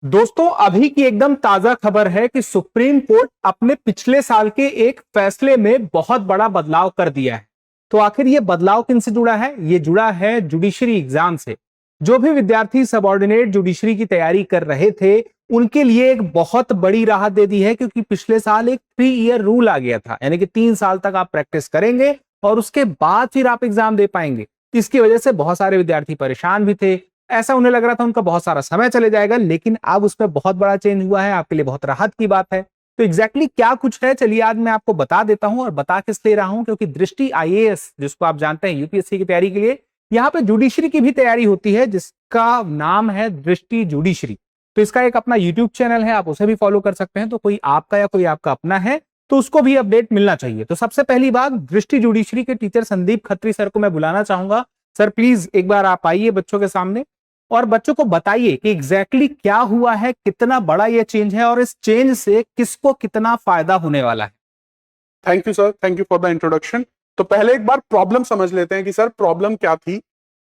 दोस्तों अभी की एकदम ताजा खबर है कि सुप्रीम कोर्ट अपने पिछले साल के एक फैसले में बहुत बड़ा बदलाव कर दिया है। तो आखिर ये बदलाव किनसे जुड़ा है? ये जुड़ा है जुडिशरी एग्जाम से। जो भी विद्यार्थी सबऑर्डिनेट जुडिशरी की तैयारी कर रहे थे उनके लिए एक बहुत बड़ी राहत दे दी है, क्योंकि पिछले साल एक 3 ईयर रूल आ गया था, यानी कि 3 साल तक आप प्रैक्टिस करेंगे और उसके बाद फिर आप एग्जाम दे पाएंगे। इसकी वजह से बहुत सारे विद्यार्थी परेशान भी थे। ऐसा उन्हें लग रहा था उनका बहुत सारा समय चले जाएगा, लेकिन अब उसमें बहुत बड़ा चेंज हुआ है। आपके लिए बहुत राहत की बात है। तो एग्जैक्टली क्या कुछ है, चलिए आज मैं आपको बता देता हूं। और बता किस ले रहा हूं, क्योंकि दृष्टि आईएएस, जिसको आप जानते हैं यूपीएससी की तैयारी के लिए, यहाँ पे जुडिशरी की भी तैयारी होती है, जिसका नाम है दृष्टि जुडिशरी। तो इसका एक अपना यूट्यूब चैनल है, आप उसे भी फॉलो कर सकते हैं। तो कोई आपका या कोई आपका अपना है तो उसको भी अपडेट मिलना चाहिए। तो सबसे पहली बात, दृष्टि जुडिशरी के टीचर संदीप खत्री सर को मैं बुलाना चाहूंगा। सर प्लीज एक बार आप आइए बच्चों के सामने और बच्चों को बताइए कि एग्जैक्टली क्या हुआ है, कितना बड़ा ये चेंज है और इस चेंज से किसको कितना फायदा होने वाला है। Thank you sir, thank you for the introduction. तो पहले एक बार प्रॉब्लम समझ लेते हैं कि सर प्रॉब्लम क्या थी।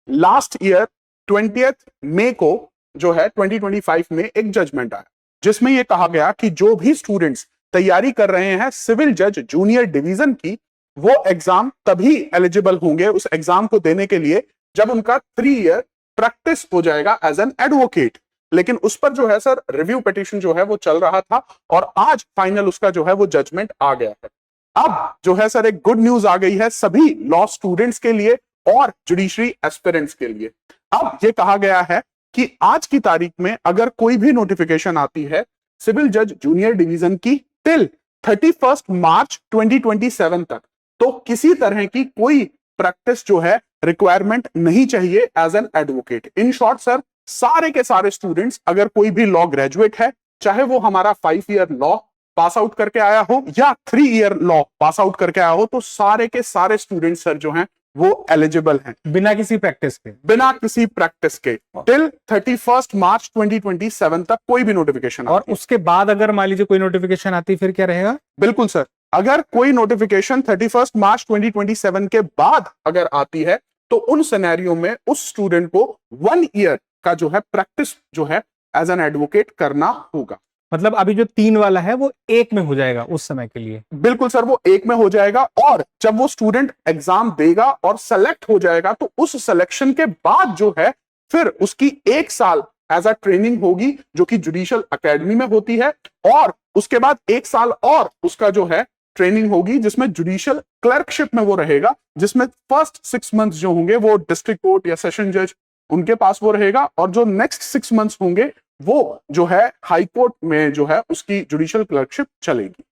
लास्ट ईयर 20 मई को जो है 2025 में एक जजमेंट आया, जिसमें यह कहा गया कि जो भी स्टूडेंट्स तैयारी कर रहे हैं सिविल जज जूनियर डिवीजन की, वो एग्जाम तभी एलिजिबल होंगे उस एग्जाम को देने के लिए जब उनका 3 ईयर प्रैक्टिस हो जाएगा एज एन एडवोकेट। लेकिन उस पर जो है सर रिव्यू पिटीशन जो है वो चल रहा था और आज फाइनल उसका जो है वो जजमेंट आ गया है। अब जो है सर एक गुड न्यूज आ गई है सभी लॉ स्टूडेंट्स के लिए और जुडिशरी एस्पिरेंट्स के लिए। अब ये कहा गया है कि आज की तारीख में अगर कोई भी नोटिफिकेशन आती है सिविल जज जूनियर डिवीजन की टिल 31 मार्च 2027 तक, तो किसी तरह की कोई प्रैक्टिस जो है रिक्वायरमेंट नहीं चाहिए as an advocate. In short sir सारे के सारे स्टूडेंट्स, अगर कोई भी लॉ ग्रेजुएट है, चाहे वो हमारा 5 ईयर लॉ पास आउट करके आया हो या 3 ईयर लॉ पास आउट करके आया हो, तो सारे के सारे स्टूडेंट्स सर जो हैं वो एलिजिबल हैं बिना किसी प्रैक्टिस के। बिना किसी प्रैक्टिस के टिल 31 मार्च 2027 तक कोई भी नोटिफिकेशन। और उसके बाद अगर मान लीजिए कोई नोटिफिकेशन आती फिर क्या रहेगा? बिल्कुल सर, अगर कोई नोटिफिकेशन 31 मार्च 2027 के बाद अगर आती है तो उन सिनेरियो में उस स्टूडेंट को 1 ईयर का जो है प्रैक्टिस जो है एज एन एडवोकेट करना होगा। मतलब अभी जो 3 वाला है वो 1 में हो जाएगा उस समय के लिए। बिल्कुल सर, वो 1 में हो जाएगा और जब वो स्टूडेंट एग्जाम देगा और सेलेक्ट हो जाएगा तो उस सिलेक्शन के बाद जो है फिर उसकी 1 साल एज अ ट्रेनिंग होगी जो कि जुडिशियल एकेडमी में होती है, और उसके बाद 1 साल और उसका जो है ट्रेनिंग होगी जिसमें जुडिशियल क्लर्कशिप में वो रहेगा, जिसमें फर्स्ट 6 मंथ्स जो होंगे वो डिस्ट्रिक्ट कोर्ट या सेशन जज उनके पास वो रहेगा, और जो नेक्स्ट 6 मंथ्स होंगे वो जो है हाई कोर्ट में जो है उसकी जुडिशियल क्लर्कशिप चलेगी।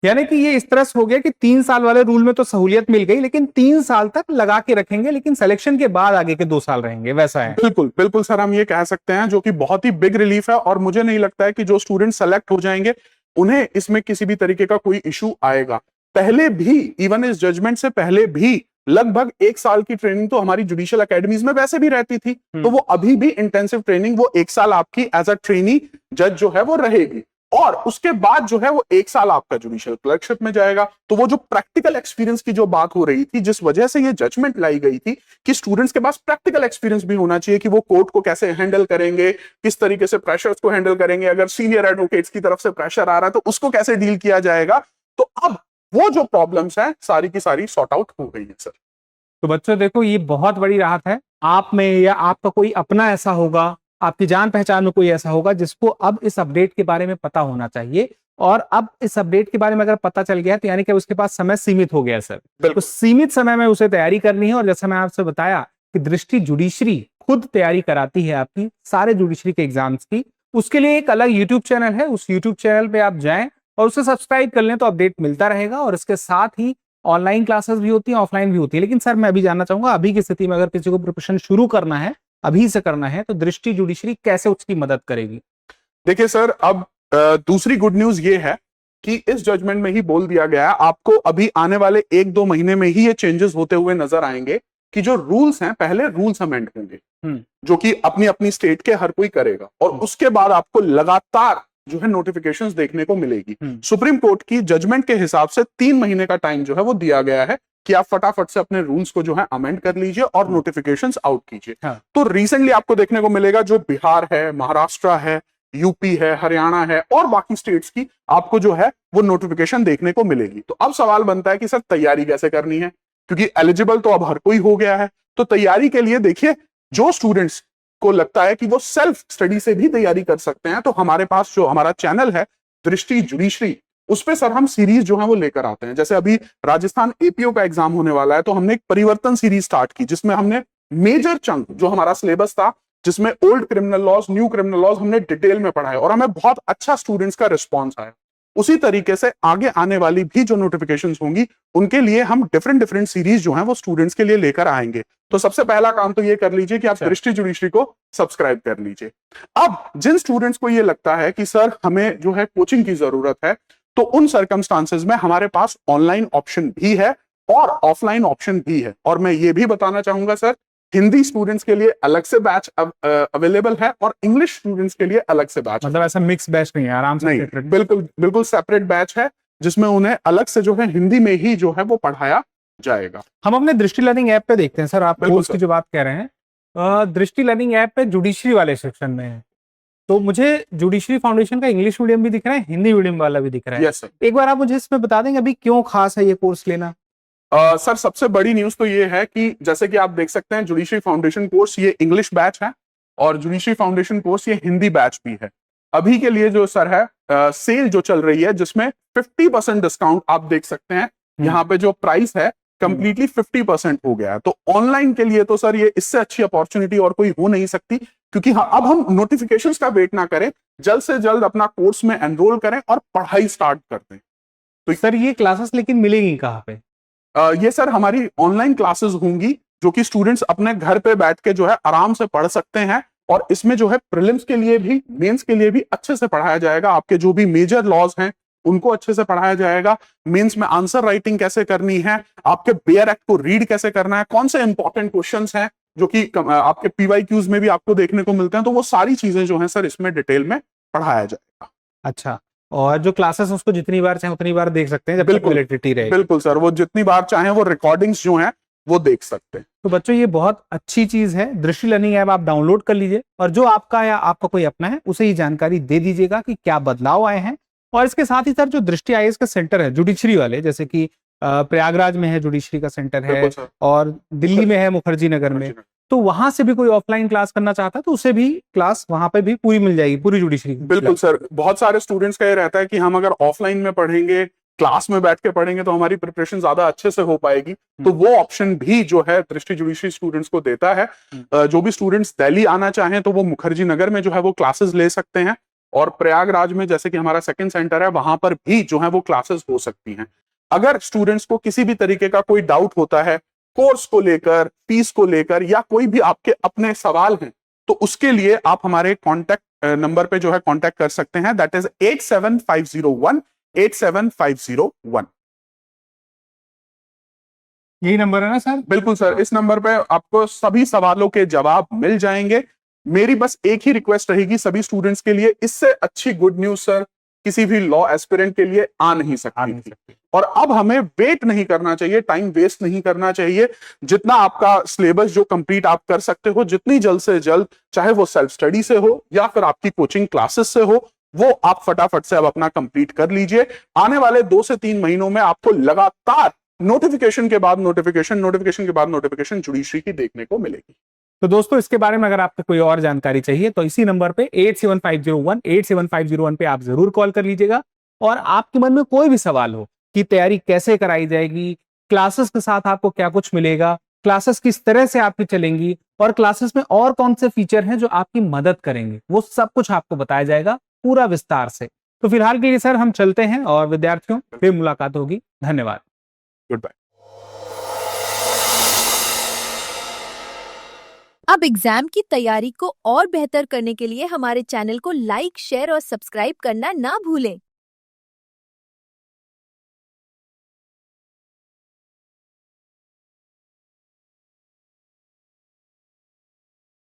यानी कि ये इस तरह से हो गया कि 3 साल वाले रूल में तो सहूलियत मिल गई, लेकिन 3 साल तक लगा के रखेंगे, लेकिन सिलेक्शन के बाद आगे के 2 साल रहेंगे, वैसा है। बिल्कुल बिल्कुल सर, हम ये कह सकते हैं, जो कि बहुत ही बिग रिलीफ है। और मुझे नहीं लगता है कि जो स्टूडेंट सेलेक्ट हो जाएंगे उन्हें इसमें किसी भी तरीके का कोई इशू आएगा। पहले भी, इवन इस जजमेंट से पहले भी लगभग 1 साल की ट्रेनिंग तो हमारी जुडिशियल एकेडमीज में वैसे भी रहती थी, तो वो अभी भी इंटेंसिव ट्रेनिंग वो 1 साल आपकी एज अ ट्रेनी जज जो है वो रहेगी, और उसके बाद जो है वो 1 साल आपका जुडिशियल क्लर्कशिप में जाएगा। तो वो जो प्रैक्टिकल एक्सपीरियंस की जो बात हो रही थी, जिस वजह से ये जजमेंट लाई गई थी कि स्टूडेंट्स के पास प्रैक्टिकल एक्सपीरियंस भी होना चाहिए कि वो कोर्ट को कैसे हैंडल करेंगे, किस तरीके से प्रेशर्स को हैंडल करेंगे, अगर सीनियर एडवोकेट्स की तरफ से प्रेशर आ रहा है तो उसको कैसे डील किया जाएगा। तो अब वो जो प्रॉब्लम्स हैं सारी की सारी सॉर्ट आउट हो गई है सर। तो बच्चों देखो, ये बहुत बड़ी राहत है। आप में या आपका कोई अपना ऐसा होगा, आपकी जान पहचान में कोई ऐसा होगा जिसको अब इस अपडेट के बारे में पता होना चाहिए, और अब इस अपडेट के बारे में अगर पता चल गया तो यानी कि उसके पास समय सीमित हो गया सर। तो सीमित समय में उसे तैयारी करनी है। और जैसा मैं आपसे बताया कि दृष्टि जुडिशरी खुद तैयारी कराती है आपकी सारे जुडिशरी के एग्जाम्स की। उसके लिए एक अलग यूट्यूब चैनल है, उस यूट्यूब चैनल पे आप जाएं और उसे सब्सक्राइब कर लें तो अपडेट मिलता रहेगा। और इसके साथ ही ऑनलाइन क्लासेस भी होती हैं, ऑफलाइन भी होती है। लेकिन सर मैं अभी जानना चाहूंगा, अभी की स्थिति में अगर किसी को प्रिपरेशन शुरू करना है, अभी से करना है, तो दृष्टि जुडिशरी कैसे उसकी मदद करेगी? देखिए सर, अब दूसरी गुड न्यूज ये है कि इस जजमेंट में ही बोल दिया गया है, आपको अभी आने वाले 1-2 महीने में ही ये चेंजेस होते हुए नजर आएंगे कि जो रूल्स हैं, पहले रूल्स अमेंड होंगे जो कि अपनी अपनी स्टेट के हर कोई करेगा, और उसके बाद आपको लगातार जो है नोटिफिकेशंस देखने को मिलेगी। सुप्रीम कोर्ट की जजमेंट के हिसाब से 3 महीने का टाइम जो है वो दिया गया है कि आप फटाफट से अपने रूल्स को जो है अमेंड कर लीजिए और नोटिफिकेशंस आउट कीजिए। तो रिसेंटली आपको देखने को मिलेगा जो बिहार है, महाराष्ट्र है, यूपी है, हरियाणा है और बाकी स्टेट्स की आपको जो है वो नोटिफिकेशन देखने को मिलेगी। तो अब सवाल बनता है कि सर तैयारी कैसे करनी है, क्योंकि एलिजिबल तो अब हर कोई हो गया है। तो तैयारी के लिए देखिए, जो स्टूडेंट्स को लगता है कि वो सेल्फ स्टडी से भी तैयारी कर सकते हैं, तो हमारे पास जो हमारा चैनल है दृष्टि जुडिशरी, उस पे सर हम सीरीज जो है वो लेकर आते हैं। जैसे अभी राजस्थान एपीओ का एग्जाम होने वाला है, तो हमने एक परिवर्तन सीरीज स्टार्ट की, जिसमें हमने मेजर चंक जो हमारा सिलेबस था, जिसमें old criminal laws, new criminal laws हमने डिटेल में पढ़ा है और हमें बहुत अच्छा स्टूडेंट्स का रिस्पॉन्स आया। उसी तरीके से आगे आने वाली भी जो नोटिफिकेशंस होंगी, उनके लिए हम डिफरेंट डिफरेंट सीरीज जो है वो स्टूडेंट्स के लिए लेकर आएंगे। तो सबसे पहला काम तो ये कर लीजिए कि आप दृष्टि जुडिशरी को सब्सक्राइब कर लीजिए। अब जिन स्टूडेंट्स को ये लगता है कि सर हमें जो है कोचिंग की जरूरत है, तो उन सर्कमस्टांसेस में हमारे पास ऑनलाइन ऑप्शन भी है और ऑफलाइन ऑप्शन भी है। और मैं ये भी बताना चाहूंगा सर, हिंदी स्टूडेंट्स के लिए अलग से बैच अवेलेबल है और इंग्लिश स्टूडेंट्स के लिए अलग से बैच। मतलब ऐसा मिक्स बैच नहीं है, आराम से नहीं, बिल्कुल बिल्कुल सेपरेट बैच है, जिसमें उन्हें अलग से जो है हिंदी में ही जो है वो पढ़ाया जाएगा। हम अपने दृष्टि लर्निंग ऐप पे देखते हैं सर, आप बिल्कुल कोर्स की जो बात कह रहे हैं, दृष्टि लर्निंग ऐप पे जुडिशरी वाले सेक्शन में है, तो मुझे जुडिशरी फाउंडेशन का इंग्लिश मीडियम भी दिख रहा है, हिंदी मीडियम वाला भी दिख रहा है। Yes sir. एक बार आप मुझे इसमें बता देंगे अभी क्यों खास है ये कोर्स लेना? सर सबसे बड़ी न्यूज तो ये है कि जैसे कि आप देख सकते हैं, जुडिशरी फाउंडेशन कोर्स ये इंग्लिश बैच है और जुडिशरी फाउंडेशन कोर्स ये हिंदी बैच भी है। अभी के लिए जो सर है सेल जो चल रही है, जिसमें 50% डिस्काउंट आप देख सकते हैं। यहाँ पे जो प्राइस है कंप्लीटली 50% हो गया है। तो ऑनलाइन के लिए तो सर ये इससे अच्छी अपॉर्चुनिटी और कोई हो नहीं सकती, क्योंकि हाँ, अब हम नोटिफिकेशंस का वेट ना करें, जल्द से जल्द अपना कोर्स में एनरोल करें और पढ़ाई स्टार्ट कर दें। तो सर ये क्लासेस लेकिन मिलेगी कहाँ पे? ये सर हमारी ऑनलाइन क्लासेस होंगी, जो कि स्टूडेंट्स अपने घर पे बैठ के जो है आराम से पढ़ सकते हैं। और इसमें जो है प्रीलिम्स के लिए भी, मेंस के लिए भी अच्छे से पढ़ाया जाएगा। आपके जो भी मेजर लॉज हैं उनको अच्छे से पढ़ाया जाएगा। मेंस में आंसर राइटिंग कैसे करनी है, आपके बेयर एक्ट को रीड कैसे करना है, कौन से इंपॉर्टेंट क्वेश्चंस हैं जो कि आपके पीवाईक्यूज में भी आपको देखने को मिलते हैं, तो वो सारी चीजें जो हैं सर इसमें डिटेल में पढ़ाया जाएगा। अच्छा, और जो क्लासेस उसको जितनी बार चाहे उतनी बार देख सकते हैं, जब तक वैलिडिटी रहेगी। बिल्कुल सर, वो जितनी बार चाहें वो रिकॉर्डिंग्स जो हैं वो देख सकते हैं। तो बच्चों ये बहुत अच्छी चीज है, दृष्टि लर्निंग ऐप आप डाउनलोड कर लीजिए और जो आपका या आपका कोई अपना है उसे ये जानकारी दे दीजिएगा कि क्या बदलाव आए हैं। और इसके साथ ही सर जो दृष्टि आईएएस का सेंटर है जुडिशरी वाले, जैसे कि प्रयागराज में है जुडिशरी का सेंटर है और दिल्ली में है मुखर्जी नगर में, तो वहां से भी कोई ऑफलाइन क्लास करना चाहता है तो उसे भी क्लास वहां पे भी पूरी मिल जाएगी, पूरी जुडिशरी। बिल्कुल सर, बहुत सारे स्टूडेंट्स का ये रहता है कि हम अगर ऑफलाइन में पढ़ेंगे, क्लास में बैठ के पढ़ेंगे, तो हमारी प्रिपरेशन ज्यादा अच्छे से हो पाएगी। तो वो ऑप्शन भी जो है दृष्टि जुडिशरी स्टूडेंट्स को देता है। जो भी स्टूडेंट्स दिल्ली आना चाहें तो वो मुखर्जी नगर में जो है वो क्लासेस ले सकते हैं, और प्रयागराज में जैसे कि हमारा सेकंड सेंटर है वहां पर भी जो है वो क्लासेस हो सकती हैं। अगर स्टूडेंट्स को किसी भी तरीके का कोई डाउट होता है कोर्स को लेकर, फीस को लेकर, या कोई भी आपके अपने सवाल हैं, तो उसके लिए आप हमारे कॉन्टैक्ट नंबर पे जो है कॉन्टैक्ट कर सकते हैं, दैट इज 8750187501। यही नंबर है ना सर? बिल्कुल सर, इस नंबर पे आपको सभी सवालों के जवाब मिल जाएंगे। मेरी बस एक ही रिक्वेस्ट रहेगी सभी स्टूडेंट्स के लिए, इससे अच्छी गुड न्यूज सर किसी भी लॉ एस्पिरेंट के लिए आ नहीं सकती। और अब हमें वेट नहीं करना चाहिए, टाइम वेस्ट नहीं करना चाहिए। जितना आपका सिलेबस जो कंप्लीट आप कर सकते हो, जितनी जल्द से जल्द, चाहे वो सेल्फ स्टडी से हो या फिर आपकी कोचिंग क्लासेस से हो, वो आप फटाफट से अब अपना कंप्लीट कर लीजिए। आने वाले 2 से 3 महीनों में आपको लगातार नोटिफिकेशन के बाद नोटिफिकेशन, नोटिफिकेशन के बाद नोटिफिकेशन जुडिशरी की देखने को मिलेगी। तो दोस्तों इसके बारे में अगर आपको कोई और जानकारी चाहिए तो इसी नंबर पे 8750187501 पे आप जरूर कॉल कर लीजिएगा। और आपके मन में कोई भी सवाल हो कि तैयारी कैसे कराई जाएगी, क्लासेस के साथ आपको क्या कुछ मिलेगा, क्लासेस किस तरह से आपकी चलेंगी और क्लासेस में और कौन से फीचर हैं जो आपकी मदद करेंगे, वो सब कुछ आपको बताया जाएगा पूरा विस्तार से। तो फिलहाल के लिए सर हम चलते हैं और विद्यार्थियों फिर मुलाकात होगी। धन्यवाद। Good bye. अब एग्जाम की तैयारी को और बेहतर करने के लिए हमारे चैनल को लाइक, शेयर और सब्सक्राइब करना ना भूलें।